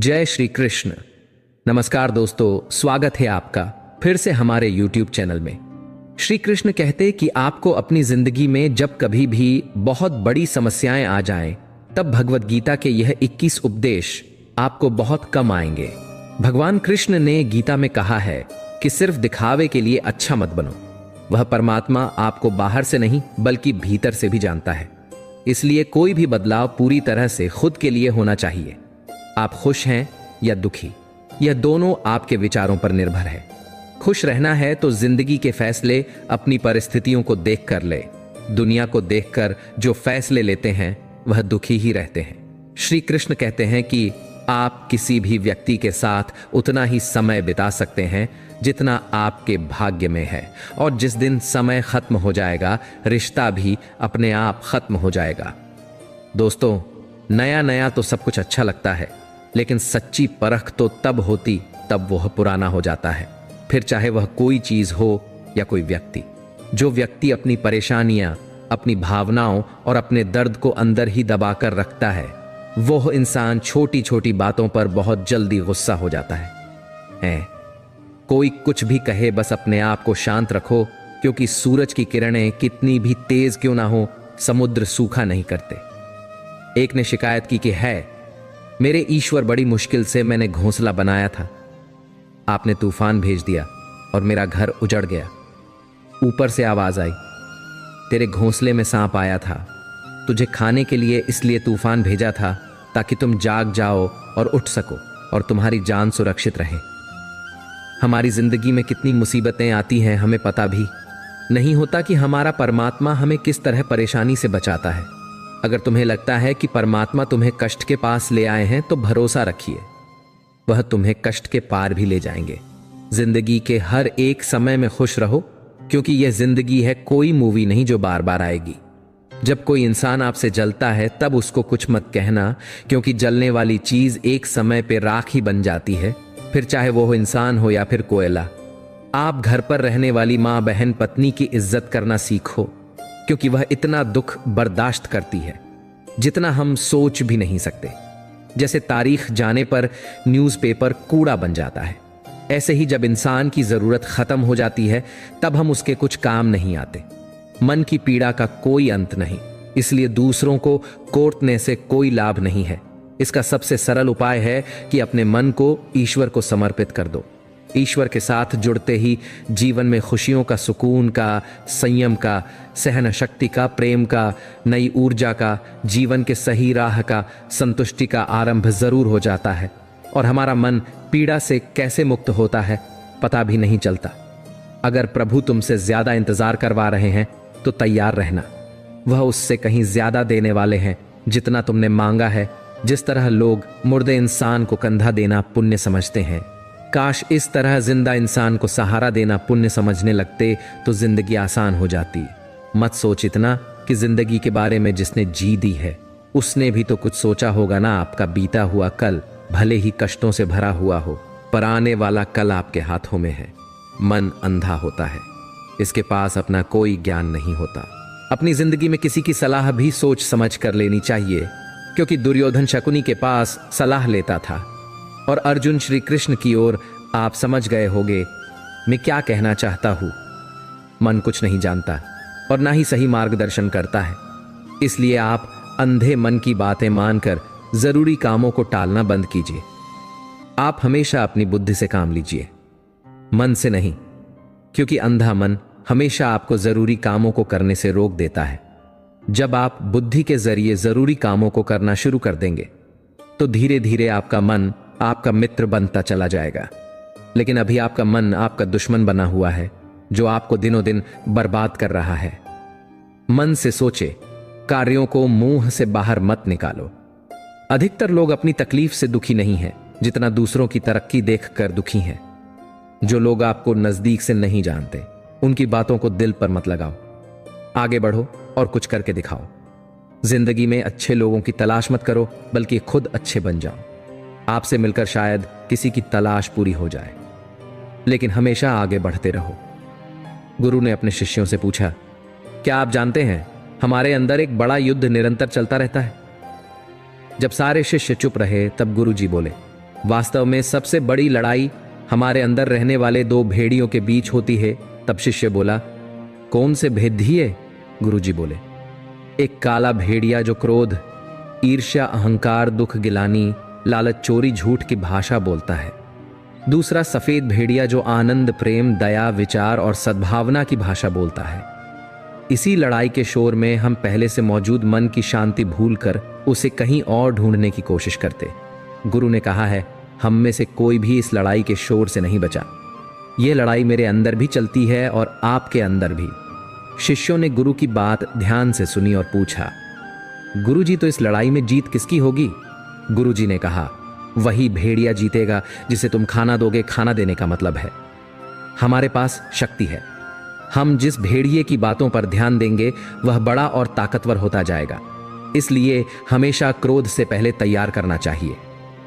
जय श्री कृष्ण। नमस्कार दोस्तों, स्वागत है आपका फिर से हमारे YouTube चैनल में। श्री कृष्ण कहते कि आपको अपनी जिंदगी में जब कभी भी बहुत बड़ी समस्याएं आ जाएं, तब भगवत गीता के यह 21 उपदेश आपको बहुत कम आएंगे। भगवान कृष्ण ने गीता में कहा है कि सिर्फ दिखावे के लिए अच्छा मत बनो। वह परमात्मा आपको बाहर से नहीं बल्कि भीतर से भी जानता है। इसलिए कोई भी बदलाव पूरी तरह से खुद के लिए होना चाहिए। आप खुश हैं या दुखी, यह दोनों आपके विचारों पर निर्भर है। खुश रहना है तो जिंदगी के फैसले अपनी परिस्थितियों को देखकर ले। दुनिया को देखकर जो फैसले लेते हैं वह दुखी ही रहते हैं। श्री कृष्ण कहते हैं कि आप किसी भी व्यक्ति के साथ उतना ही समय बिता सकते हैं जितना आपके भाग्य में है, और जिस दिन समय खत्म हो जाएगा रिश्ता भी अपने आप खत्म हो जाएगा। दोस्तों, नया नया तो सब कुछ अच्छा लगता है, लेकिन सच्ची परख तो तब होती तब वह पुराना हो जाता है। फिर चाहे वह कोई चीज हो या कोई व्यक्ति। जो व्यक्ति अपनी परेशानियां, अपनी भावनाओं और अपने दर्द को अंदर ही दबाकर रखता है, वह इंसान छोटी छोटी बातों पर बहुत जल्दी गुस्सा हो जाता है। कोई कुछ भी कहे, बस अपने आप को शांत रखो, क्योंकि सूरज की किरणें कितनी भी तेज क्यों ना हो, समुद्र सूखा नहीं करते। एक ने शिकायत की कि है मेरे ईश्वर, बड़ी मुश्किल से मैंने घोंसला बनाया था, आपने तूफान भेज दिया और मेरा घर उजड़ गया। ऊपर से आवाज आई, तेरे घोंसले में सांप आया था, तुझे खाने के लिए इसलिए तूफान भेजा था ताकि तुम जाग जाओ और उठ सको और तुम्हारी जान सुरक्षित रहे। हमारी जिंदगी में कितनी मुसीबतें आती हैं, हमें पता भी नहीं होता कि हमारा परमात्मा हमें किस तरह परेशानी से बचाता है। अगर तुम्हें लगता है कि परमात्मा तुम्हें कष्ट के पास ले आए हैं, तो भरोसा रखिए, वह तुम्हें कष्ट के पार भी ले जाएंगे। जिंदगी के हर एक समय में खुश रहो, क्योंकि यह जिंदगी है, कोई मूवी नहीं जो बार बार आएगी। जब कोई इंसान आपसे जलता है तब उसको कुछ मत कहना, क्योंकि जलने वाली चीज एक समय पे राख ही बन जाती है, फिर चाहे वो इंसान हो या फिर कोयला। आप घर पर रहने वाली माँ, बहन, पत्नी की इज्जत करना सीखो, क्योंकि वह इतना दुख बर्दाश्त करती है जितना हम सोच भी नहीं सकते। जैसे तारीख जाने पर न्यूज़पेपर कूड़ा बन जाता है, ऐसे ही जब इंसान की जरूरत खत्म हो जाती है तब हम उसके कुछ काम नहीं आते। मन की पीड़ा का कोई अंत नहीं, इसलिए दूसरों को कोड़ने से कोई लाभ नहीं है। इसका सबसे सरल उपाय है कि अपने मन को ईश्वर को समर्पित कर दो। ईश्वर के साथ जुड़ते ही जीवन में खुशियों का, सुकून का, संयम का, सहन शक्ति का, प्रेम का, नई ऊर्जा का, जीवन के सही राह का, संतुष्टि का आरंभ जरूर हो जाता है। और हमारा मन पीड़ा से कैसे मुक्त होता है पता भी नहीं चलता। अगर प्रभु तुमसे ज्यादा इंतजार करवा रहे हैं तो तैयार रहना, वह उससे कहीं ज्यादा देने वाले हैं जितना तुमने मांगा है। जिस तरह लोग मुर्दे इंसान को कंधा देना पुण्य समझते हैं, काश इस तरह जिंदा इंसान को सहारा देना पुण्य समझने लगते तो जिंदगी आसान हो जाती। मत सोच इतना कि जिंदगी के बारे में जिसने जी दी है उसने भी तो कुछ सोचा होगा ना। आपका बीता हुआ कल भले ही कष्टों से भरा हुआ हो, पर आने वाला कल आपके हाथों में है। मन अंधा होता है, इसके पास अपना कोई ज्ञान नहीं होता। अपनी जिंदगी में किसी की सलाह भी सोच समझ कर लेनी चाहिए, क्योंकि दुर्योधन शकुनी के पास सलाह लेता था और अर्जुन श्री कृष्ण की ओर। आप समझ गए होंगे मैं क्या कहना चाहता हूं। मन कुछ नहीं जानता और ना ही सही मार्गदर्शन करता है, इसलिए आप अंधे मन की बातें मानकर जरूरी कामों को टालना बंद कीजिए। आप हमेशा अपनी बुद्धि से काम लीजिए, मन से नहीं, क्योंकि अंधा मन हमेशा आपको जरूरी कामों को करने से रोक देता है। जब आप बुद्धि के जरिए जरूरी कामों को करना शुरू कर देंगे तो धीरे धीरे आपका मन आपका मित्र बनता चला जाएगा। लेकिन अभी आपका मन आपका दुश्मन बना हुआ है, जो आपको दिनों दिन बर्बाद कर रहा है। मन से सोचे, कार्यों को मुंह से बाहर मत निकालो। अधिकतर लोग अपनी तकलीफ से दुखी नहीं हैं, जितना दूसरों की तरक्की देखकर दुखी हैं। जो लोग आपको नजदीक से नहीं जानते, उनकी बातों को दिल पर मत लगाओ। आगे बढ़ो और कुछ करके दिखाओ। जिंदगी में अच्छे लोगों की तलाश मत करो, बल्कि खुद अच्छे बन जाओ। आपसे मिलकर शायद किसी की तलाश पूरी हो जाए, लेकिन हमेशा आगे बढ़ते रहो। गुरु ने अपने शिष्यों से पूछा, क्या आप जानते हैं हमारे अंदर एक बड़ा युद्ध निरंतर चलता रहता है? जब सारे शिष्य चुप रहे तब गुरु जी बोले, वास्तव में सबसे बड़ी लड़ाई हमारे अंदर रहने वाले दो भेड़ियों के बीच होती है। तब शिष्य बोला, कौन से भेदिए? गुरुजी बोले, एक काला भेड़िया जो क्रोध, ईर्ष्या, अहंकार, दुख, गिलानी, लालच, चोरी, झूठ की भाषा बोलता है। दूसरा सफेद भेड़िया जो आनंद, प्रेम, दया, विचार और सद्भावना की भाषा बोलता है। इसी लड़ाई के शोर में हम पहले से मौजूद मन की शांति भूलकर उसे कहीं और ढूंढने की कोशिश करते। गुरु ने कहा है, हम में से कोई भी इस लड़ाई के शोर से नहीं बचा। यह लड़ाई मेरे अंदर भी चलती है और आपके अंदर भी। शिष्यों ने गुरु की बात ध्यान से सुनी और पूछा, गुरुजी, तो इस लड़ाई में जीत किसकी होगी? गुरुजी ने कहा, वही भेड़िया जीतेगा जिसे तुम खाना दोगे। खाना देने का मतलब है हमारे पास शक्ति है। हम जिस भेड़िए की बातों पर ध्यान देंगे वह बड़ा और ताकतवर होता जाएगा। इसलिए हमेशा क्रोध से पहले तैयार करना चाहिए,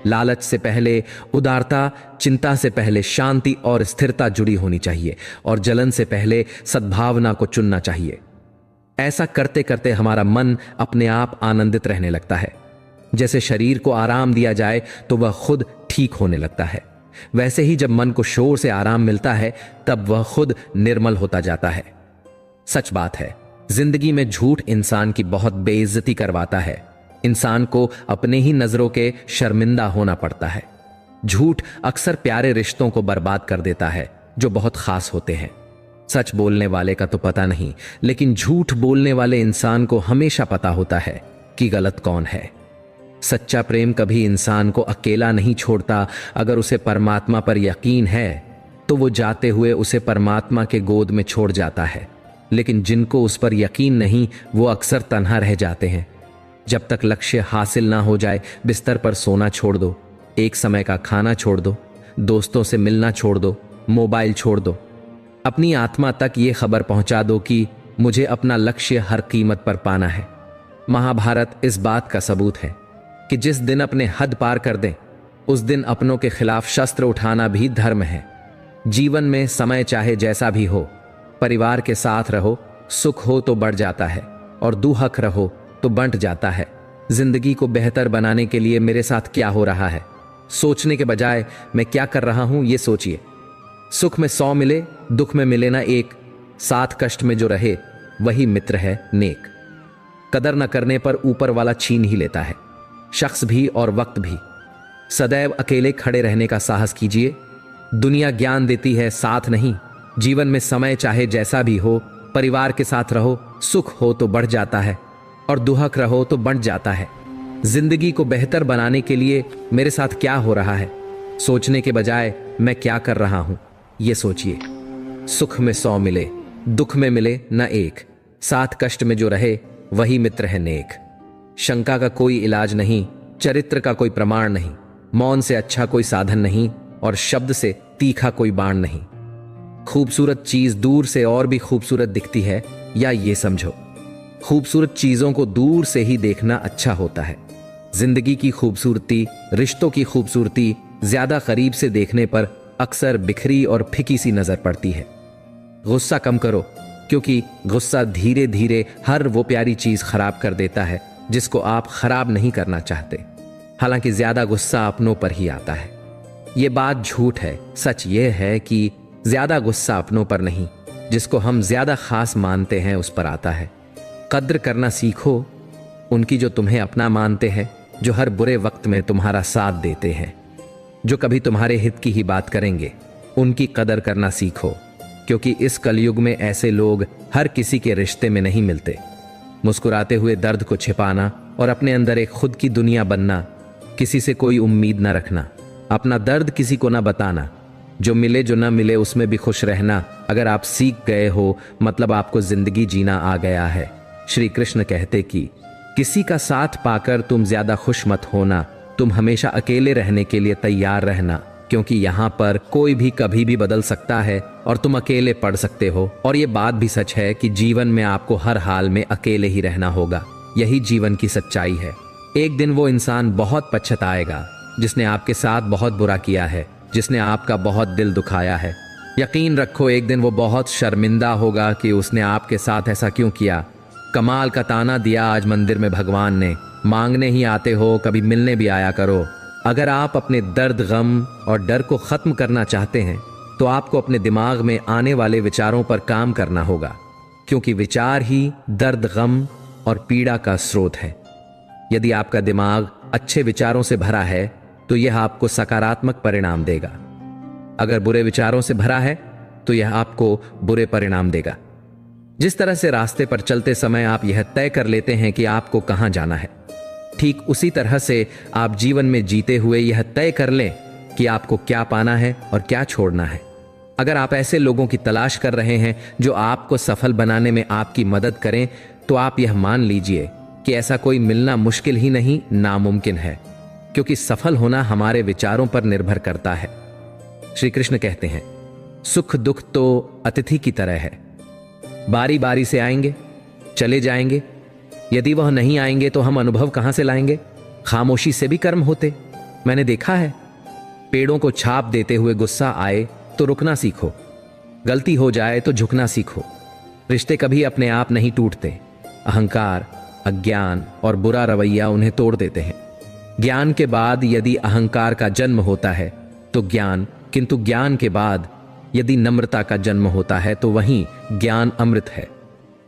लालच से पहले उदारता, चिंता से पहले शांति और स्थिरता जुड़ी होनी चाहिए, और जलन से पहले सद्भावना को चुनना चाहिए। ऐसा करते करते हमारा मन अपने आप आनंदित रहने लगता है। जैसे शरीर को आराम दिया जाए तो वह खुद ठीक होने लगता है, वैसे ही जब मन को शोर से आराम मिलता है तब वह खुद निर्मल होता जाता है। सच बात है, जिंदगी में झूठ इंसान की बहुत बेइज्जती करवाता है। इंसान को अपने ही नजरों के शर्मिंदा होना पड़ता है। झूठ अक्सर प्यारे रिश्तों को बर्बाद कर देता है जो बहुत खास होते हैं। सच बोलने वाले का तो पता नहीं, लेकिन झूठ बोलने वाले इंसान को हमेशा पता होता है कि गलत कौन है। सच्चा प्रेम कभी इंसान को अकेला नहीं छोड़ता। अगर उसे परमात्मा पर यकीन है तो वो जाते हुए उसे परमात्मा के गोद में छोड़ जाता है, लेकिन जिनको उस पर यकीन नहीं वो अक्सर तन्हा रह जाते हैं। जब तक लक्ष्य हासिल ना हो जाए बिस्तर पर सोना छोड़ दो, एक समय का खाना छोड़ दो, दोस्तों से मिलना छोड़ दो, मोबाइल छोड़ दो। अपनी आत्मा तक ये खबर पहुंचा दो कि मुझे अपना लक्ष्य हर कीमत पर पाना है। महाभारत इस बात का सबूत है कि जिस दिन अपने हद पार कर दें उस दिन अपनों के खिलाफ शस्त्र उठाना भी धर्म है। जीवन में समय चाहे जैसा भी हो, परिवार के साथ रहो, सुख हो तो बढ़ जाता है और दुहक रहो तो बंट जाता है। जिंदगी को बेहतर बनाने के लिए मेरे साथ क्या हो रहा है सोचने के बजाय मैं क्या कर रहा हूं ये सोचिए। सुख में 100 मिले, दुख में मिले ना एक, साथ कष्ट में जो रहे वही मित्र है नेक। कदर न करने पर ऊपर वाला छीन ही लेता है, शख्स भी और वक्त भी। सदैव अकेले खड़े रहने का साहस कीजिए। दुनिया ज्ञान देती है, साथ नहीं। जीवन में समय चाहे जैसा भी हो, परिवार के साथ रहो, सुख हो तो बढ़ जाता है और दुहक रहो तो बंट जाता है। जिंदगी को बेहतर बनाने के लिए मेरे साथ क्या हो रहा है सोचने के बजाय मैं क्या कर रहा हूं ये सोचिए। सुख में 100 मिले, दुख में मिले न एक, साथ कष्ट में जो रहे वही मित्र है नेक। शंका का कोई इलाज नहीं, चरित्र का कोई प्रमाण नहीं, मौन से अच्छा कोई साधन नहीं और शब्द से तीखा कोई बाण नहीं। खूबसूरत चीज दूर से और भी खूबसूरत दिखती है, या ये समझो खूबसूरत चीजों को दूर से ही देखना अच्छा होता है। जिंदगी की खूबसूरती, रिश्तों की खूबसूरती ज्यादा करीब से देखने पर अक्सर बिखरी और फिकी सी नजर पड़ती है। गुस्सा कम करो, क्योंकि गुस्सा धीरे धीरे हर वो प्यारी चीज खराब कर देता है जिसको आप खराब नहीं करना चाहते। हालांकि ज्यादा गुस्सा अपनों पर ही आता है। ये बात झूठ है। सच ये है कि ज्यादा गुस्सा अपनों पर नहीं, जिसको हम ज्यादा खास मानते हैं उस पर आता है। कद्र करना सीखो उनकी जो तुम्हें अपना मानते हैं, जो हर बुरे वक्त में तुम्हारा साथ देते हैं, जो कभी तुम्हारे हित की ही बात करेंगे। उनकी कदर करना सीखो, क्योंकि इस कलयुग में ऐसे लोग हर किसी के रिश्ते में नहीं मिलते। मुस्कुराते हुए दर्द को छिपाना और अपने अंदर एक खुद की दुनिया बनना, किसी से कोई उम्मीद ना रखना, अपना दर्द किसी को ना बताना, जो मिले जो ना मिले उसमें भी खुश रहना। अगर आप सीख गए हो मतलब आपको जिंदगी जीना आ गया है। श्री कृष्ण कहते कि किसी का साथ पाकर तुम ज्यादा खुश मत होना, तुम हमेशा अकेले रहने के लिए तैयार रहना, क्योंकि यहाँ पर कोई भी कभी भी बदल सकता है और तुम अकेले पड़ सकते हो। और ये बात भी सच है कि जीवन में आपको हर हाल में अकेले ही रहना होगा। यही जीवन की सच्चाई है। एक दिन वो इंसान बहुत पछताएगा जिसने आपके साथ बहुत बुरा किया है, जिसने आपका बहुत दिल दुखाया है। यकीन रखो एक दिन वो बहुत शर्मिंदा होगा कि उसने आपके साथ ऐसा क्यों किया। कमाल का ताना दिया आज मंदिर में भगवान ने, मांगने ही आते हो, कभी मिलने भी आया करो। अगर आप अपने दर्द, गम और डर को खत्म करना चाहते हैं तो आपको अपने दिमाग में आने वाले विचारों पर काम करना होगा, क्योंकि विचार ही दर्द, गम और पीड़ा का स्रोत है। यदि आपका दिमाग अच्छे विचारों से भरा है तो यह आपको सकारात्मक परिणाम देगा। अगर बुरे विचारों से भरा है तो यह आपको बुरे परिणाम देगा। जिस तरह से रास्ते पर चलते समय आप यह तय कर लेते हैं कि आपको कहां जाना है, ठीक उसी तरह से आप जीवन में जीते हुए यह तय कर लें कि आपको क्या पाना है और क्या छोड़ना है। अगर आप ऐसे लोगों की तलाश कर रहे हैं जो आपको सफल बनाने में आपकी मदद करें, तो आप यह मान लीजिए कि ऐसा कोई मिलना मुश्किल ही नहीं, नामुमकिन है, क्योंकि सफल होना हमारे विचारों पर निर्भर करता है। श्री कृष्ण कहते हैं, सुख दुख तो अतिथि की तरह है, बारी बारी से आएंगे, चले जाएंगे। यदि वह नहीं आएंगे तो हम अनुभव कहां से लाएंगे? खामोशी से भी कर्म होते। मैंने देखा है, पेड़ों को छाप देते हुए गुस्सा आए तो रुकना सीखो, गलती हो जाए तो झुकना सीखो। रिश्ते कभी अपने आप नहीं टूटते। अहंकार, अज्ञान और बुरा रवैया उन्हें तोड़ देते हैं। ज्ञान के बाद यदि अहंकार का जन्म होता है तो ज्ञान, किंतु ज्ञान के बाद यदि नम्रता का जन्म होता है तो वहीं ज्ञान अमृत है।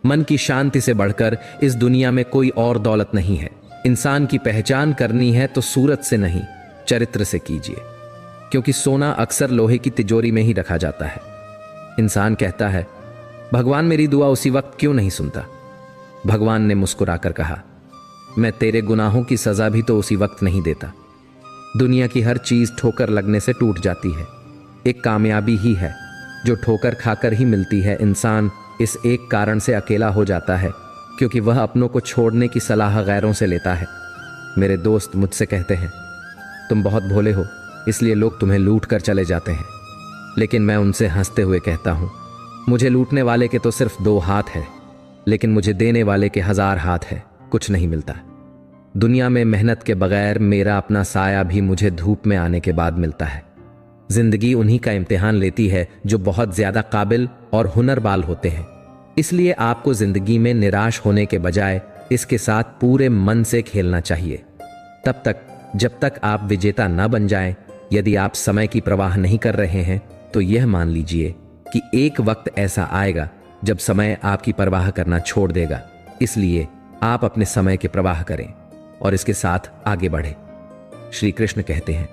मन की शांति से बढ़कर इस दुनिया में कोई और दौलत नहीं है। इंसान की पहचान करनी है तो सूरत से नहीं, चरित्र से कीजिए, क्योंकि सोना अक्सर लोहे की तिजोरी में ही रखा जाता है। इंसान कहता है, भगवान मेरी दुआ उसी वक्त क्यों नहीं सुनता? भगवान ने मुस्कुराकर कहा, मैं तेरे गुनाहों की सजा भी तो उसी वक्त नहीं देता। दुनिया की हर चीज ठोकर लगने से टूट जाती है। एक कामयाबी ही है जो ठोकर खाकर ही मिलती है। इंसान इस एक कारण से अकेला हो जाता है क्योंकि वह अपनों को छोड़ने की सलाह गैरों से लेता है। मेरे दोस्त मुझसे कहते हैं, तुम बहुत भोले हो इसलिए लोग तुम्हें लूट कर चले जाते हैं। लेकिन मैं उनसे हंसते हुए कहता हूं, मुझे लूटने वाले के तो सिर्फ 2 हाथ है, लेकिन मुझे देने वाले के 1000 हाथ है। कुछ नहीं मिलता दुनिया में मेहनत के बगैर। मेरा अपना साया भी मुझे धूप में आने के बाद मिलता है। जिंदगी उन्हीं का इम्तिहान लेती है जो बहुत ज्यादा काबिल और हुनरबाल होते हैं। इसलिए आपको जिंदगी में निराश होने के बजाय इसके साथ पूरे मन से खेलना चाहिए। तब तक जब तक आप विजेता न बन जाएं। यदि आप समय की परवाह नहीं कर रहे हैं तो यह मान लीजिए कि एक वक्त ऐसा आएगा जब समय आपकी परवाह करना छोड़ देगा। इसलिए आप अपने समय की परवाह करें और इसके साथ आगे बढ़ें। श्री कृष्ण कहते हैं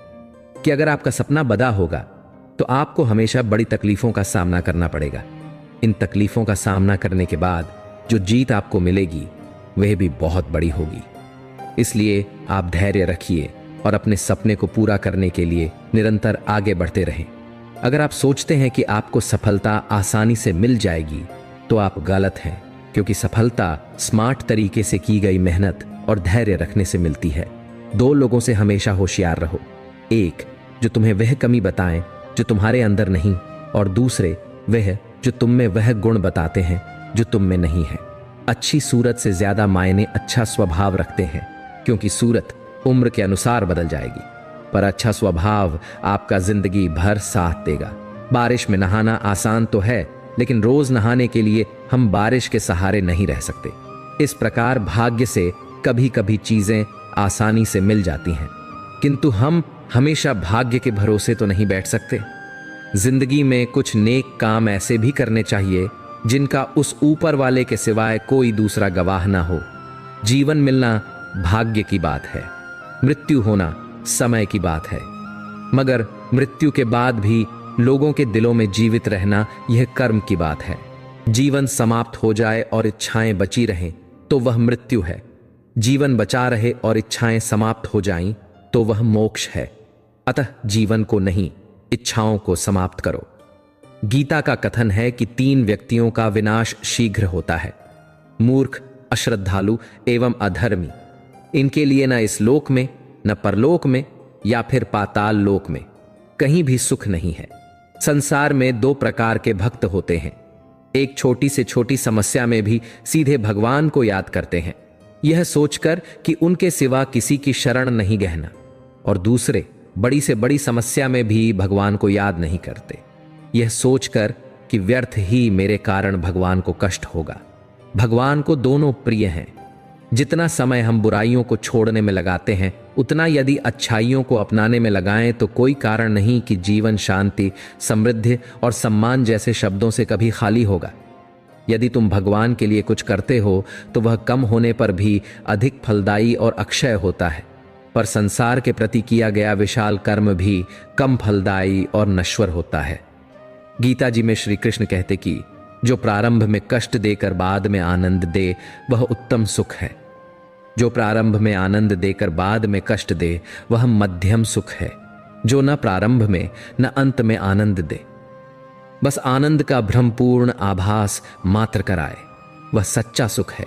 कि अगर आपका सपना बड़ा होगा तो आपको हमेशा बड़ी तकलीफों का सामना करना पड़ेगा। इन तकलीफों का सामना करने के बाद जो जीत आपको मिलेगी वह भी बहुत बड़ी होगी। इसलिए आप धैर्य रखिए और अपने सपने को पूरा करने के लिए निरंतर आगे बढ़ते रहें। अगर आप सोचते हैं कि आपको सफलता आसानी से मिल जाएगी तो आप गलत हैं, क्योंकि सफलता स्मार्ट तरीके से की गई मेहनत और धैर्य रखने से मिलती है। 2 लोगों से हमेशा होशियार रहो, एक जो तुम्हें वह कमी बताएं जो तुम्हारे अंदर नहीं, और दूसरे वह जो तुम में वह गुण बताते हैं जो तुम में नहीं है। अच्छी सूरत से ज्यादा मायने अच्छा स्वभाव रखते हैं, क्योंकि सूरत उम्र के अनुसार बदल जाएगी, पर अच्छा स्वभाव आपका जिंदगी भर साथ देगा। बारिश में नहाना आसान तो है, लेकिन रोज नहाने के लिए हम बारिश के सहारे नहीं रह सकते। इस प्रकार भाग्य से कभी कभी चीजें आसानी से मिल जाती हैं, किंतु हम हमेशा भाग्य के भरोसे तो नहीं बैठ सकते। जिंदगी में कुछ नेक काम ऐसे भी करने चाहिए जिनका उस ऊपर वाले के सिवाय कोई दूसरा गवाह ना हो। जीवन मिलना भाग्य की बात है, मृत्यु होना समय की बात है, मगर मृत्यु के बाद भी लोगों के दिलों में जीवित रहना यह कर्म की बात है। जीवन समाप्त हो जाए और इच्छाएं बची रहें तो वह मृत्यु है। जीवन बचा रहे और इच्छाएं समाप्त हो जाएं तो वह मोक्ष है। अतः जीवन को नहीं, इच्छाओं को समाप्त करो। गीता का कथन है कि 3 व्यक्तियों का विनाश शीघ्र होता है, मूर्ख, अश्रद्धालु एवं अधर्मी। इनके लिए न इस लोक में, न परलोक में या फिर पाताल लोक में कहीं भी सुख नहीं है। संसार में 2 प्रकार के भक्त होते हैं। एक छोटी से छोटी समस्या में भी सीधे भगवान को याद करते हैं, यह सोचकर कि उनके सिवा किसी की शरण नहीं गहना, और दूसरे बड़ी से बड़ी समस्या में भी भगवान को याद नहीं करते, यह सोचकर कि व्यर्थ ही मेरे कारण भगवान को कष्ट होगा। भगवान को दोनों प्रिय हैं। जितना समय हम बुराइयों को छोड़ने में लगाते हैं उतना यदि अच्छाइयों को अपनाने में लगाएं तो कोई कारण नहीं कि जीवन शांति, समृद्धि और सम्मान जैसे शब्दों से कभी खाली होगा। यदि तुम भगवान के लिए कुछ करते हो तो वह कम होने पर भी अधिक फलदायी और अक्षय होता है, पर संसार के प्रति किया गया विशाल कर्म भी कम फलदायी और नश्वर होता है। गीता जी में श्री कृष्ण कहते कि जो प्रारंभ में कष्ट देकर बाद में आनंद दे वह उत्तम सुख है। जो प्रारंभ में आनंद देकर बाद में कष्ट दे वह मध्यम सुख है। जो न प्रारंभ में न अंत में आनंद दे, बस आनंद का भ्रमपूर्ण आभास मात्र कराए, वह सच्चा सुख है।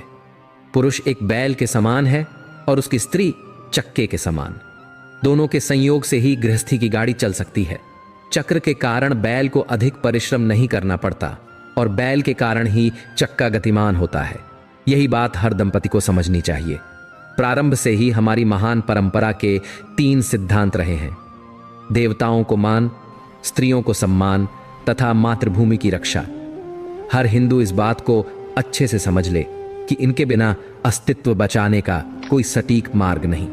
पुरुष एक बैल के समान है और उसकी स्त्री चक्के के समान। दोनों के संयोग से ही गृहस्थी की गाड़ी चल सकती है। चक्र के कारण बैल को अधिक परिश्रम नहीं करना पड़ता और बैल के कारण ही चक्का गतिमान होता है। यही बात हर दंपति को समझनी चाहिए। प्रारंभ से ही हमारी महान परंपरा के 3 सिद्धांत रहे हैं: देवताओं को मान, स्त्रियों को सम्मान तथा मातृभूमि की रक्षा। हर हिंदू इस बात को अच्छे से समझ ले कि इनके बिना अस्तित्व बचाने का कोई सटीक मार्ग नहीं।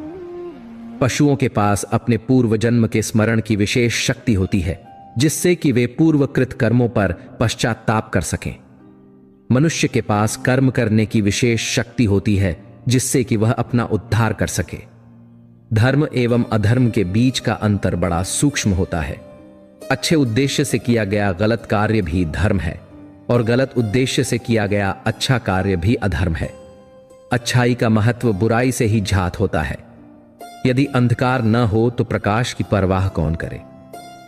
पशुओं के पास अपने पूर्व जन्म के स्मरण की विशेष शक्ति होती है, जिससे कि वे पूर्वकृत कर्मों पर पश्चाताप कर सकें। मनुष्य के पास कर्म करने की विशेष शक्ति होती है, जिससे कि वह अपना उद्धार कर सके। धर्म एवं अधर्म के बीच का अंतर बड़ा सूक्ष्म होता है। अच्छे उद्देश्य से किया गया गलत कार्य भी धर्म है और गलत उद्देश्य से किया गया अच्छा कार्य भी अधर्म है। अच्छाई का महत्व बुराई से ही झात होता है। यदि अंधकार न हो तो प्रकाश की परवाह कौन करे।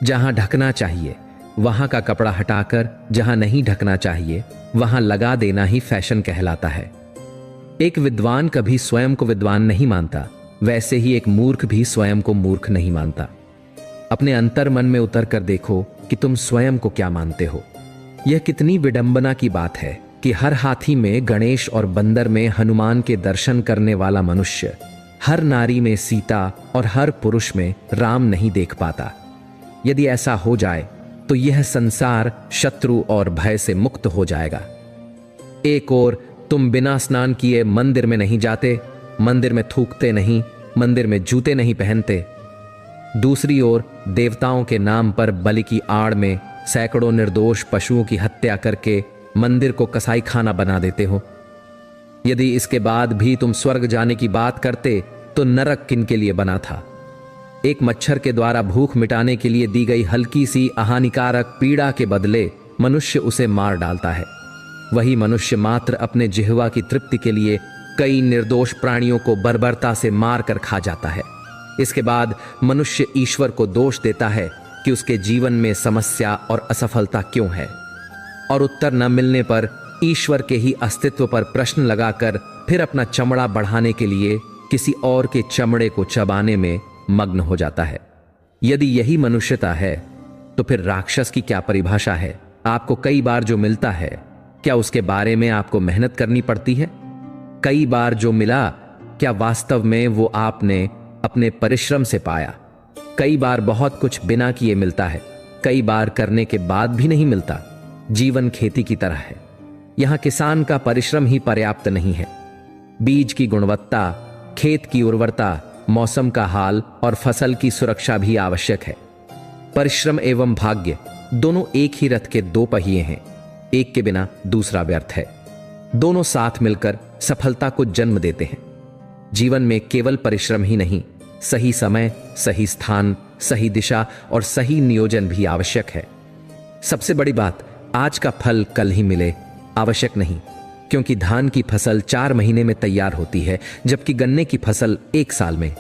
जहां ढकना चाहिए वहां का कपड़ा हटाकर जहां नहीं ढकना चाहिए वहां लगा देना ही फैशन कहलाता है। एक विद्वान कभी स्वयं को विद्वान नहीं मानता, वैसे ही एक मूर्ख भी स्वयं को मूर्ख नहीं मानता। अपने अंतर मन में उतर कर देखो कि तुम स्वयं को क्या मानते हो। यह कितनी विडंबना की बात है कि हर हाथी में गणेश और बंदर में हनुमान के दर्शन करने वाला मनुष्य हर नारी में सीता और हर पुरुष में राम नहीं देख पाता। यदि ऐसा हो जाए तो यह संसार शत्रु और भय से मुक्त हो जाएगा। एक ओर तुम बिना स्नान किए मंदिर में नहीं जाते, मंदिर में थूकते नहीं, मंदिर में जूते नहीं पहनते। दूसरी ओर देवताओं के नाम पर बलि की आड़ में सैकड़ों निर्दोष पशुओं की हत्या करके मंदिर को कसाई खाना बना देते हो। यदि इसके बाद भी तुम स्वर्ग जाने की बात करते तो नरक किनके लिए बना था। एक मच्छर के द्वारा भूख मिटाने के लिए दी गई हल्की सी अहानिकारक पीड़ा के बदले मनुष्य उसे मार डालता है। वही मनुष्य मात्र अपने जिह्वा की तृप्ति के लिए कई निर्दोष प्राणियों को बर्बरता से मार कर खा जाता है। इसके बाद मनुष्य ईश्वर को दोष देता है कि उसके जीवन में समस्या और असफलता क्यों है, और उत्तर न मिलने पर ईश्वर के ही अस्तित्व पर प्रश्न लगाकर फिर अपना चमड़ा बढ़ाने के लिए किसी और के चमड़े को चबाने में मग्न हो जाता है। यदि यही मनुष्यता है तो फिर राक्षस की क्या परिभाषा है। आपको कई बार जो मिलता है, क्या उसके बारे में आपको मेहनत करनी पड़ती है? कई बार जो मिला, क्या वास्तव में वो आपने अपने परिश्रम से पाया? कई बार बहुत कुछ बिना किए मिलता है, कई बार करने के बाद भी नहीं मिलता। जीवन खेती की तरह है। यहां किसान का परिश्रम ही पर्याप्त नहीं है। बीज की गुणवत्ता, खेत की उर्वरता, मौसम का हाल और फसल की सुरक्षा भी आवश्यक है। परिश्रम एवं भाग्य दोनों एक ही रथ के 2 पहिए हैं। एक के बिना दूसरा व्यर्थ है। दोनों साथ मिलकर सफलता को जन्म देते हैं। जीवन में केवल परिश्रम ही नहीं, सही समय, सही स्थान, सही दिशा और सही नियोजन भी आवश्यक है। सबसे बड़ी बात, आज का फल कल ही मिले आवश्यक नहीं, क्योंकि धान की फसल 4 महीने में तैयार होती है, जबकि गन्ने की फसल 1 साल में।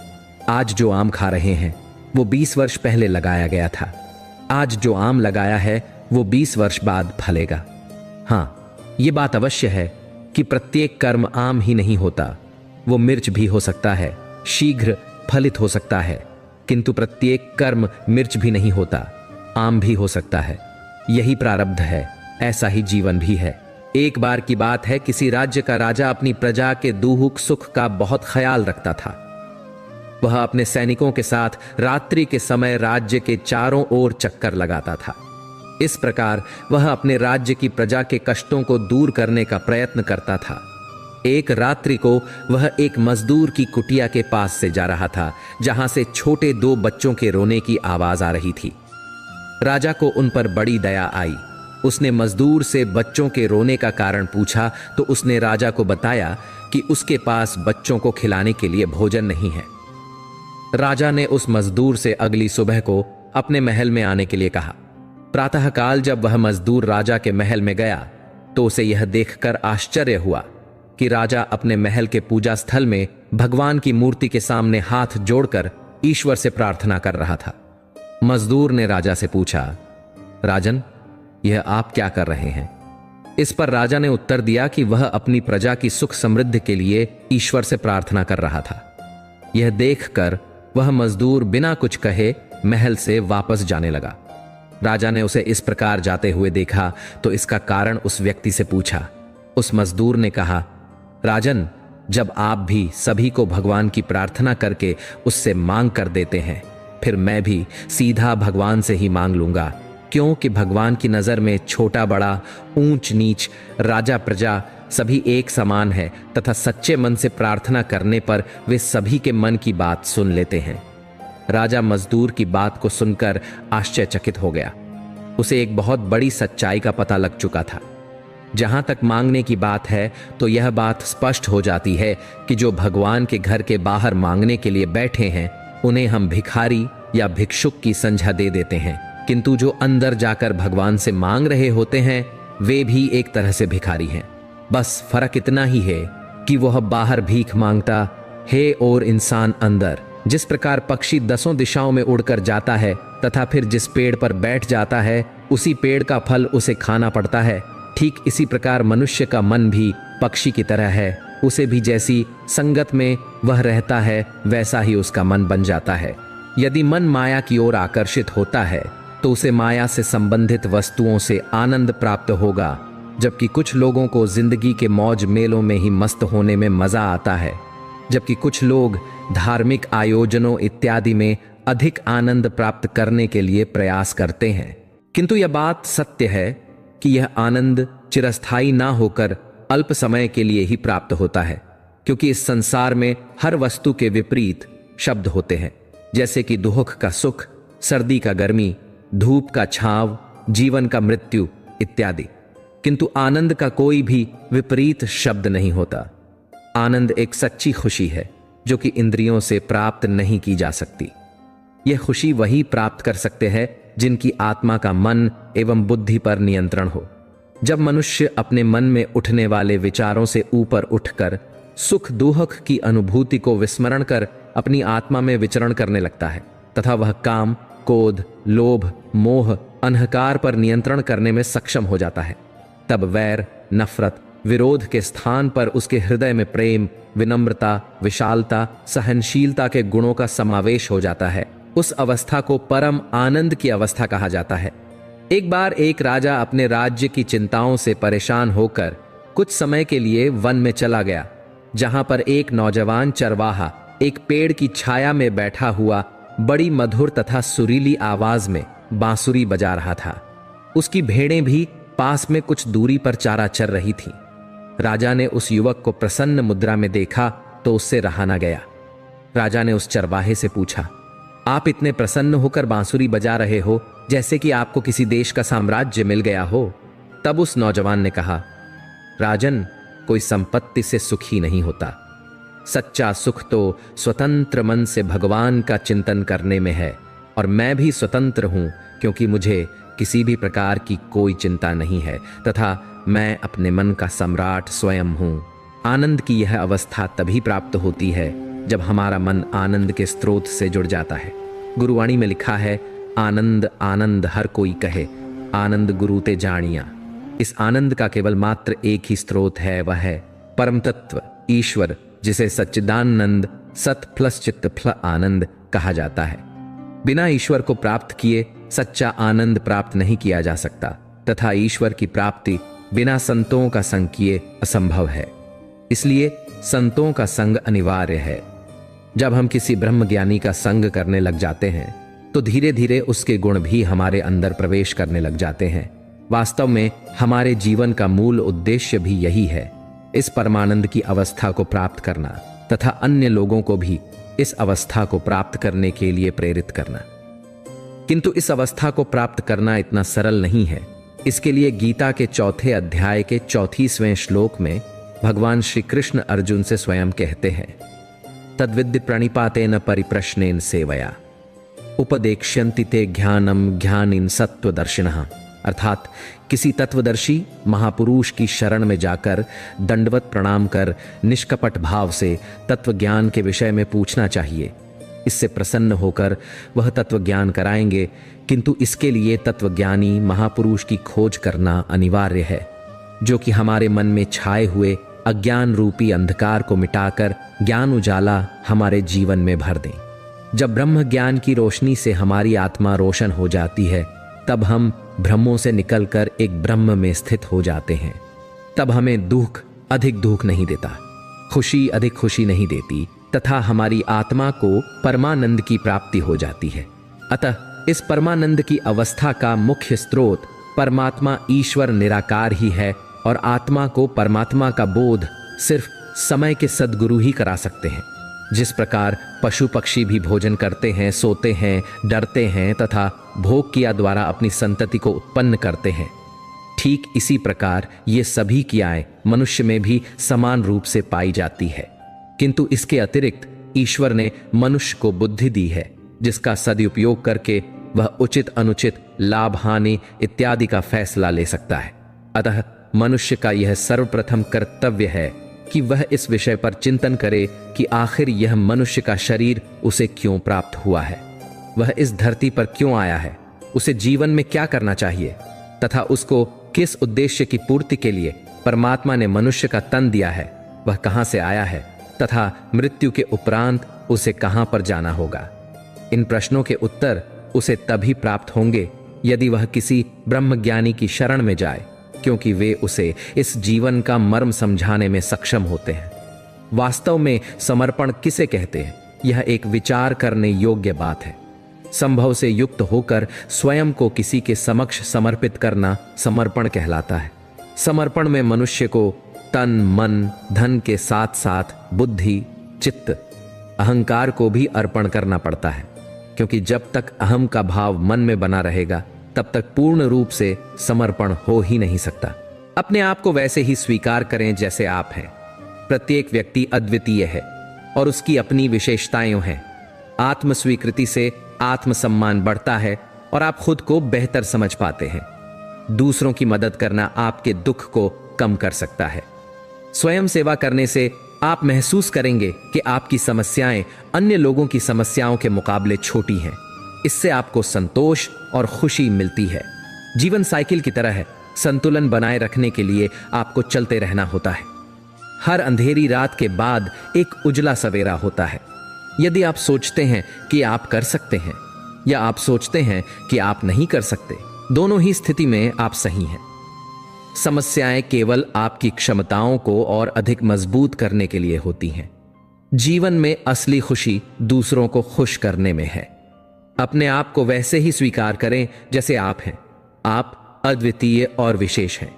आज जो आम खा रहे हैं वो 20 वर्ष पहले लगाया गया था। आज जो आम लगाया है वो 20 वर्ष बाद फलेगा। हाँ, ये बात अवश्य है कि प्रत्येक कर्म आम ही नहीं होता। वो मिर्च भी हो सकता है, शीघ्र फलित हो सकता है, किंतु प्रत्येक कर्म मिर्च भी नहीं होता, आम भी हो सकता है। यही प्रारब्ध है, ऐसा ही जीवन भी है। एक बार की बात है, किसी राज्य का राजा अपनी प्रजा के दुख सुख का बहुत ख्याल रखता था। वह अपने सैनिकों के साथ रात्रि के समय राज्य के चारों ओर चक्कर लगाता था। इस प्रकार वह अपने राज्य की प्रजा के कष्टों को दूर करने का प्रयत्न करता था। एक रात्रि को वह एक मजदूर की कुटिया के पास से जा रहा था, जहां से छोटे 2 बच्चों के रोने की आवाज आ रही थी। राजा को उन पर बड़ी दया आई। उसने मजदूर से बच्चों के रोने का कारण पूछा तो उसने राजा को बताया कि उसके पास बच्चों को खिलाने के लिए भोजन नहीं है। राजा ने उस मजदूर से अगली सुबह को अपने महल में आने के लिए कहा। प्रातःकाल जब वह मजदूर राजा के महल में गया तो उसे यह देखकर आश्चर्य हुआ कि राजा अपने महल के पूजा स्थल में भगवान की मूर्ति के सामने हाथ जोड़कर ईश्वर से प्रार्थना कर रहा था। मजदूर ने राजा से पूछा, राजन, यह आप क्या कर रहे हैं? इस पर राजा ने उत्तर दिया कि वह अपनी प्रजा की सुख समृद्धि के लिए ईश्वर से प्रार्थना कर रहा था। यह देखकर वह मजदूर बिना कुछ कहे महल से वापस जाने लगा। राजा ने उसे इस प्रकार जाते हुए देखा तो इसका कारण उस व्यक्ति से पूछा। उस मजदूर ने कहा, राजन, जब आप भी सभी को भगवान की प्रार्थना करके उससे मांग कर देते हैं, फिर मैं भी सीधा भगवान से ही मांग लूंगा, क्योंकि भगवान की नजर में छोटा बड़ा, ऊंच नीच, राजा प्रजा सभी एक समान है तथा सच्चे मन से प्रार्थना करने पर वे सभी के मन की बात सुन लेते हैं। राजा मजदूर की बात को सुनकर आश्चर्यचकित हो गया। उसे एक बहुत बड़ी सच्चाई का पता लग चुका था। जहां तक मांगने की बात है तो यह बात स्पष्ट हो जाती है कि जो भगवान के घर के बाहर मांगने के लिए बैठे हैं उन्हें हम भिखारी या भिक्षुक की संज्ञा दे देते हैं, किंतु जो अंदर जाकर भगवान से मांग रहे होते हैं वे भी एक तरह से भिखारी हैं। बस फर्क इतना ही है कि वह बाहर भीख मांगता है और इंसान अंदर। जिस प्रकार पक्षी 10 दिशाओं में उड़कर जाता है तथा फिर जिस पेड़ पर बैठ जाता है उसी पेड़ का फल उसे खाना पड़ता है, ठीक इसी प्रकार मनुष्य का मन भी पक्षी की तरह है। उसे भी जैसी संगत में वह रहता है वैसा ही उसका मन बन जाता है। यदि मन माया की ओर आकर्षित होता है तो उसे माया से संबंधित वस्तुओं से आनंद प्राप्त होगा, जबकि कुछ लोगों को जिंदगी के मौज मेलों में ही मस्त होने में मजा आता है, जबकि कुछ लोग धार्मिक आयोजनों इत्यादि में अधिक आनंद प्राप्त करने के लिए प्रयास करते हैं। किंतु यह बात सत्य है कि यह आनंद चिरस्थायी ना होकर अल्प समय के लिए ही प्राप्त होता है, क्योंकि इस संसार में हर वस्तु के विपरीत शब्द होते हैं, जैसे कि दुख का सुख, सर्दी का गर्मी, धूप का छांव, जीवन का मृत्यु इत्यादि। किंतु आनंद का कोई भी विपरीत शब्द नहीं होता। आनंद एक सच्ची खुशी है जो कि इंद्रियों से प्राप्त नहीं की जा सकती। यह खुशी वही प्राप्त कर सकते हैं जिनकी आत्मा का मन एवं बुद्धि पर नियंत्रण हो। जब मनुष्य अपने मन में उठने वाले विचारों से ऊपर उठकर सुख दुख की अनुभूति को विस्मरण कर अपनी आत्मा में विचरण करने लगता है तथा वह काम, क्रोध, लोभ, मोह, अहंकार पर नियंत्रण करने में सक्षम हो जाता है, तब वैर, नफरत, विरोध के स्थान पर उसके हृदय में प्रेम, विनम्रता, विशालता, सहनशीलता के गुणों का समावेश हो जाता है। उस अवस्था को परम आनंद की अवस्था कहा जाता है। एक बार एक राजा अपने राज्य की चिंताओं से परेशान होकर कुछ समय के लिए वन में चला गया, जहां पर एक नौजवान चरवाहा एक पेड़ की छाया में बैठा हुआ बड़ी मधुर तथा सुरीली आवाज में बांसुरी बजा रहा था। उसकी भेड़ें भी पास में कुछ दूरी पर चारा चर रही थीं। राजा ने उस युवक को प्रसन्न मुद्रा में देखा तो उससे रहा न गया। राजा ने उस चरवाहे से पूछा, आप इतने प्रसन्न होकर बांसुरी बजा रहे हो जैसे कि आपको किसी देश का साम्राज्य मिल गया हो। तब उस नौजवान ने कहा, राजन, कोई संपत्ति से सुखी नहीं होता। सच्चा सुख तो स्वतंत्र मन से भगवान का चिंतन करने में है, और मैं भी स्वतंत्र हूं क्योंकि मुझे किसी भी प्रकार की कोई चिंता नहीं है तथा मैं अपने मन का सम्राट स्वयं हूं। आनंद की यह अवस्था तभी प्राप्त होती है जब हमारा मन आनंद के स्रोत से जुड़ जाता है। गुरुवाणी में लिखा है, आनंद आनंद हर कोई कहे, आनंद गुरु ते जानिया। इस आनंद का केवल मात्र एक ही स्रोत है, वह है परम तत्व ईश्वर, जिसे सच्चिदानंद सत प्लस चित्त फल आनंद कहा जाता है। बिना ईश्वर को प्राप्त किए सच्चा आनंद प्राप्त नहीं किया जा सकता तथा ईश्वर की प्राप्ति बिना संतों का संग किए असंभव है। इसलिए संतों का संग अनिवार्य है। जब हम किसी ब्रह्मज्ञानी का संग करने लग जाते हैं तो धीरे धीरे उसके गुण भी हमारे अंदर प्रवेश करने लग जाते हैं। वास्तव में हमारे जीवन का मूल उद्देश्य भी यही है इस परमानंद की अवस्था को प्राप्त करना तथा अन्य लोगों को भी इस अवस्था को प्राप्त करने के लिए प्रेरित करना। किंतु इस अवस्था को प्राप्त करना इतना सरल नहीं है। इसके लिए गीता के 4 अध्याय के 34वें श्लोक में भगवान श्री कृष्ण अर्जुन से स्वयं कहते हैं, तद्विद्य प्रणिपातेन परिप्रश्नेन सेवया उपदेक्ष्यन्ति ते ज्ञानम ज्ञानिन सत्वदर्शिनः। अर्थात किसी तत्वदर्शी महापुरुष की शरण में जाकर दंडवत प्रणाम कर निष्कपट भाव से तत्व ज्ञान के विषय में पूछना चाहिए। इससे प्रसन्न होकर वह तत्व ज्ञान कराएंगे, किंतु इसके लिए तत्वज्ञानी महापुरुष की खोज करना अनिवार्य है, जो कि हमारे मन में छाए हुए अज्ञान रूपी अंधकार को मिटाकर ज्ञान उजाला हमारे जीवन में भर दें। जब ब्रह्म ज्ञान की रोशनी से हमारी आत्मा रोशन हो जाती है, तब हम भ्रमों से निकलकर एक ब्रह्म में स्थित हो जाते हैं। तब हमें दुख अधिक दुख नहीं देता, खुशी अधिक खुशी नहीं देती तथा हमारी आत्मा को परमानंद की प्राप्ति हो जाती है। अतः इस परमानंद की अवस्था का मुख्य स्रोत परमात्मा ईश्वर निराकार ही है और आत्मा को परमात्मा का बोध सिर्फ समय के सद्गुरु ही करा सकते हैं। जिस प्रकार पशु पक्षी भी भोजन करते हैं, सोते हैं, डरते हैं तथा भोग क्रिया द्वारा अपनी संतति को उत्पन्न करते हैं, ठीक इसी प्रकार ये सभी क्रियाएं मनुष्य में भी समान रूप से पाई जाती है। किंतु इसके अतिरिक्त ईश्वर ने मनुष्य को बुद्धि दी है, जिसका सदुपयोग करके वह उचित अनुचित लाभ हानि इत्यादि का फैसला ले सकता है। अतः मनुष्य का यह सर्वप्रथम कर्तव्य है कि वह इस विषय पर चिंतन करे कि आखिर यह मनुष्य का शरीर उसे क्यों प्राप्त हुआ है, वह इस धरती पर क्यों आया है, उसे जीवन में क्या करना चाहिए तथा उसको किस उद्देश्य की पूर्ति के लिए परमात्मा ने मनुष्य का तन दिया है, वह कहां से आया है तथा मृत्यु के उपरांत उसे कहां पर जाना होगा। इन प्रश्नों के उत्तर उसे तभी प्राप्त होंगे यदि वह किसी ब्रह्मज्ञानी की शरण में जाए, क्योंकि वे उसे इस जीवन का मर्म समझाने में सक्षम होते हैं। वास्तव में समर्पण किसे कहते हैं, यह एक विचार करने योग्य बात है। संभव से युक्त होकर स्वयं को किसी के समक्ष समर्पित करना समर्पण कहलाता है। समर्पण में मनुष्य को तन मन धन के साथ साथ बुद्धि चित्त अहंकार को भी अर्पण करना पड़ता है, क्योंकि जब तक अहम का भाव मन में बना रहेगा तब तक पूर्ण रूप से समर्पण हो ही नहीं सकता। अपने आप को वैसे ही स्वीकार करें जैसे आप हैं। प्रत्येक व्यक्ति अद्वितीय है और उसकी अपनी विशेषताएं हैं। आत्म स्वीकृति से आत्मसम्मान बढ़ता है और आप खुद को बेहतर समझ पाते हैं। दूसरों की मदद करना आपके दुख को कम कर सकता है। स्वयं सेवा करने से आप महसूस करेंगे कि आपकी समस्याएं अन्य लोगों की समस्याओं के मुकाबले छोटी हैं। इससे आपको संतोष और खुशी मिलती है। जीवन साइकिल की तरह है, संतुलन बनाए रखने के लिए आपको चलते रहना होता है। हर अंधेरी रात के बाद एक उजला सवेरा होता है। यदि आप सोचते हैं कि आप कर सकते हैं या आप सोचते हैं कि आप नहीं कर सकते, दोनों ही स्थिति में आप सही हैं। समस्याएं केवल आपकी क्षमताओं को और अधिक मजबूत करने के लिए होती हैं। जीवन में असली खुशी दूसरों को खुश करने में है। अपने आप को वैसे ही स्वीकार करें जैसे आप हैं। आप अद्वितीय और विशेष हैं।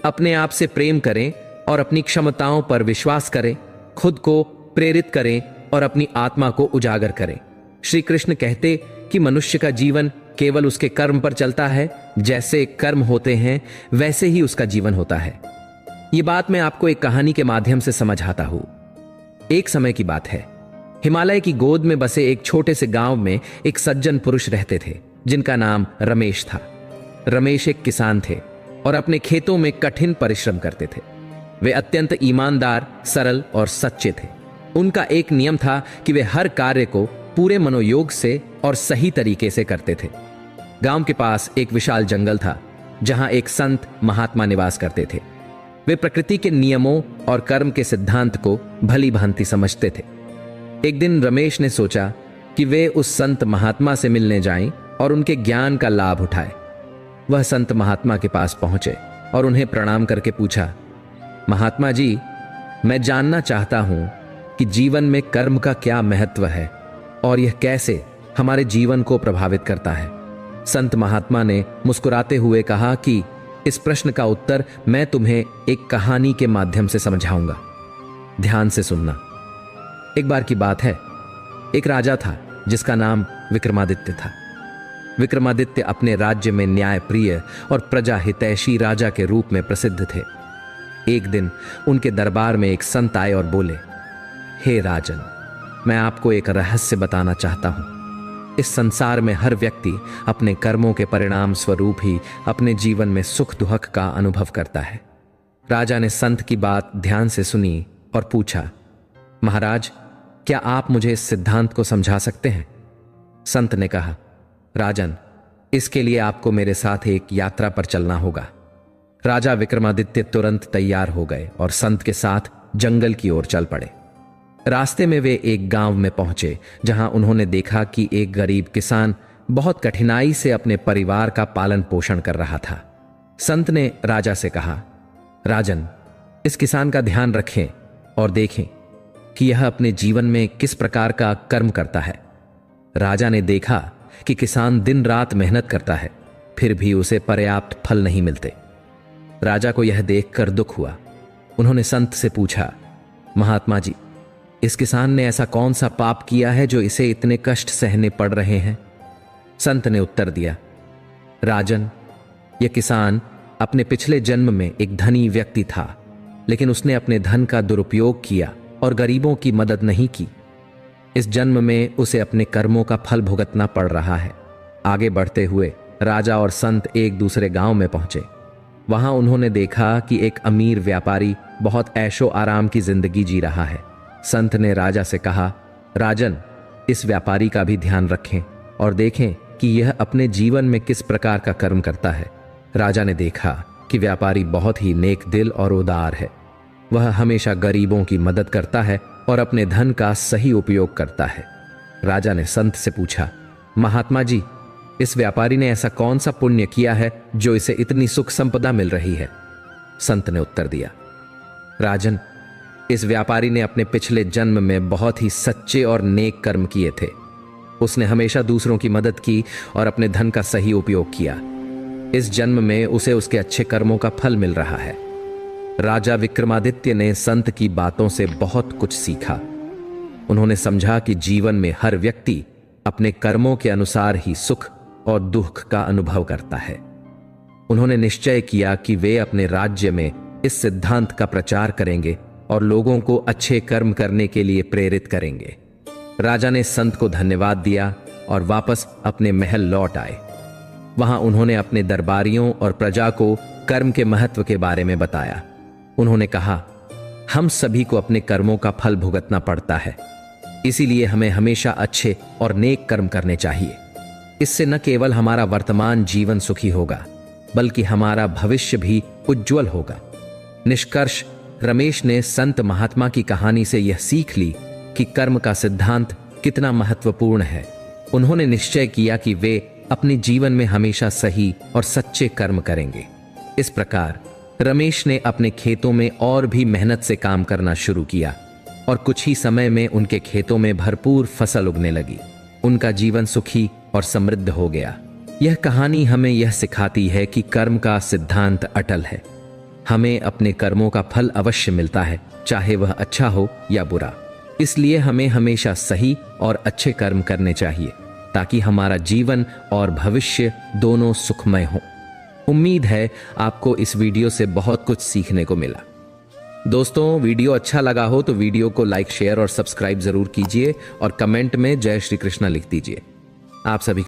अपने आप से प्रेम करें और अपनी क्षमताओं पर विश्वास करें। खुद को प्रेरित करें और अपनी आत्मा को उजागर करें। श्री कृष्ण कहते कि मनुष्य का जीवन केवल उसके कर्म पर चलता है। जैसे कर्म होते हैं वैसे ही उसका जीवन होता है। ये बात मैं आपको एक कहानी के माध्यम से समझाता हूं। एक समय की बात है, हिमालय की गोद में बसे एक छोटे से गांव में एक सज्जन पुरुष रहते थे, जिनका नाम रमेश था। रमेश एक किसान थे और अपने खेतों में कठिन परिश्रम करते थे। वे अत्यंत ईमानदार, सरल और सच्चे थे। उनका एक नियम था कि वे हर कार्य को पूरे मनोयोग से और सही तरीके से करते थे। गांव के पास एक विशाल जंगल था, जहां एक संत महात्मा निवास करते थे। वे प्रकृति के नियमों और कर्म के सिद्धांत को भली भांति समझते थे। एक दिन रमेश ने सोचा कि वे उस संत महात्मा से मिलने जाएं और उनके ज्ञान का लाभ उठाएं। वह संत महात्मा के पास पहुंचे और उन्हें प्रणाम करके पूछा, महात्मा जी, मैं जानना चाहता हूं कि जीवन में कर्म का क्या महत्व है और यह कैसे हमारे जीवन को प्रभावित करता है। संत महात्मा ने मुस्कुराते हुए कहा कि इस प्रश्न का उत्तर मैं तुम्हें एक कहानी के माध्यम से समझाऊंगा। ध्यान से सुनना। एक बार की बात है, एक राजा था जिसका नाम विक्रमादित्य था। विक्रमादित्य अपने राज्य में न्यायप्रिय और प्रजा हितैषी राजा के रूप में प्रसिद्ध थे। एक दिन उनके दरबार में एक संत आए और बोले, हे राजन, मैं आपको एक रहस्य बताना चाहता हूं। इस संसार में हर व्यक्ति अपने कर्मों के परिणाम स्वरूप ही अपने जीवन में सुख दुख का अनुभव करता है। राजा ने संत की बात ध्यान से सुनी और पूछा, महाराज, क्या आप मुझे इस सिद्धांत को समझा सकते हैं? संत ने कहा, राजन, इसके लिए आपको मेरे साथ एक यात्रा पर चलना होगा। राजा विक्रमादित्य तुरंत तैयार हो गए और संत के साथ जंगल की ओर चल पड़े। रास्ते में वे एक गांव में पहुंचे जहां उन्होंने देखा कि एक गरीब किसान बहुत कठिनाई से अपने परिवार का पालन पोषण कर रहा था। संत ने राजा से कहा, राजन, इस किसान का ध्यान रखें और देखें कि यह अपने जीवन में किस प्रकार का कर्म करता है। राजा ने देखा कि किसान दिन रात मेहनत करता है, फिर भी उसे पर्याप्त फल नहीं मिलते। राजा को यह देखकर दुख हुआ। उन्होंने संत से पूछा, महात्मा जी, इस किसान ने ऐसा कौन सा पाप किया है जो इसे इतने कष्ट सहने पड़ रहे हैं? संत ने उत्तर दिया, राजन, यह किसान अपने पिछले जन्म में एक धनी व्यक्ति था, लेकिन उसने अपने धन का दुरुपयोग किया और गरीबों की मदद नहीं की। इस जन्म में उसे अपने कर्मों का फल भुगतना पड़ रहा है। आगे बढ़ते हुए राजा और संत एक दूसरे गांव में पहुंचे। वहां उन्होंने देखा कि एक अमीर व्यापारी बहुत ऐशो आराम की जिंदगी जी रहा है। संत ने राजा से कहा, राजन, इस व्यापारी का भी ध्यान रखें और देखें कि यह अपने जीवन में किस प्रकार का कर्म करता है। राजा ने देखा कि व्यापारी बहुत ही नेक दिल और उदार है। वह हमेशा गरीबों की मदद करता है और अपने धन का सही उपयोग करता है। राजा ने संत से पूछा, महात्मा जी, इस व्यापारी ने ऐसा कौन सा पुण्य किया है जो इसे इतनी सुख संपदा मिल रही है? संत ने उत्तर दिया, राजन, इस व्यापारी ने अपने पिछले जन्म में बहुत ही सच्चे और नेक कर्म किए थे। उसने हमेशा दूसरों की मदद की और अपने धन का सही उपयोग किया। इस जन्म में उसे उसके अच्छे कर्मों का फल मिल रहा है। राजा विक्रमादित्य ने संत की बातों से बहुत कुछ सीखा। उन्होंने समझा कि जीवन में हर व्यक्ति अपने कर्मों के अनुसार ही सुख और दुख का अनुभव करता है। उन्होंने निश्चय किया कि वे अपने राज्य में इस सिद्धांत का प्रचार करेंगे और लोगों को अच्छे कर्म करने के लिए प्रेरित करेंगे। राजा ने संत को धन्यवाद दिया और वापस अपने महल लौट आए। वहां उन्होंने अपने दरबारियों और प्रजा को कर्म के महत्व के बारे में बताया। उन्होंने कहा, हम सभी को अपने कर्मों का फल भुगतना पड़ता है, इसीलिए हमें हमेशा अच्छे और नेक कर्म करने चाहिए। इससे न केवल हमारा वर्तमान जीवन सुखी होगा, बल्कि हमारा भविष्य भी उज्जवल होगा। निष्कर्ष, रमेश ने संत महात्मा की कहानी से यह सीख ली कि कर्म का सिद्धांत कितना महत्वपूर्ण है। उन्होंने निश्चय किया कि वे अपने जीवन में हमेशा सही और सच्चे कर्म करेंगे। इस प्रकार रमेश ने अपने खेतों में और भी मेहनत से काम करना शुरू किया और कुछ ही समय में उनके खेतों में भरपूर फसल उगने लगी। उनका जीवन सुखी और समृद्ध हो गया। यह कहानी हमें यह सिखाती है कि कर्म का सिद्धांत अटल है। हमें अपने कर्मों का फल अवश्य मिलता है, चाहे वह अच्छा हो या बुरा। इसलिए हमें हमेशा सही और अच्छे कर्म करने चाहिए ताकि हमारा जीवन और भविष्य दोनों सुखमय हो। उम्मीद है आपको इस वीडियो से बहुत कुछ सीखने को मिला। दोस्तों, वीडियो अच्छा लगा हो तो वीडियो को लाइक, शेयर और सब्सक्राइब जरूर कीजिए और कमेंट में जय श्री कृष्ण लिख दीजिए। आप सभी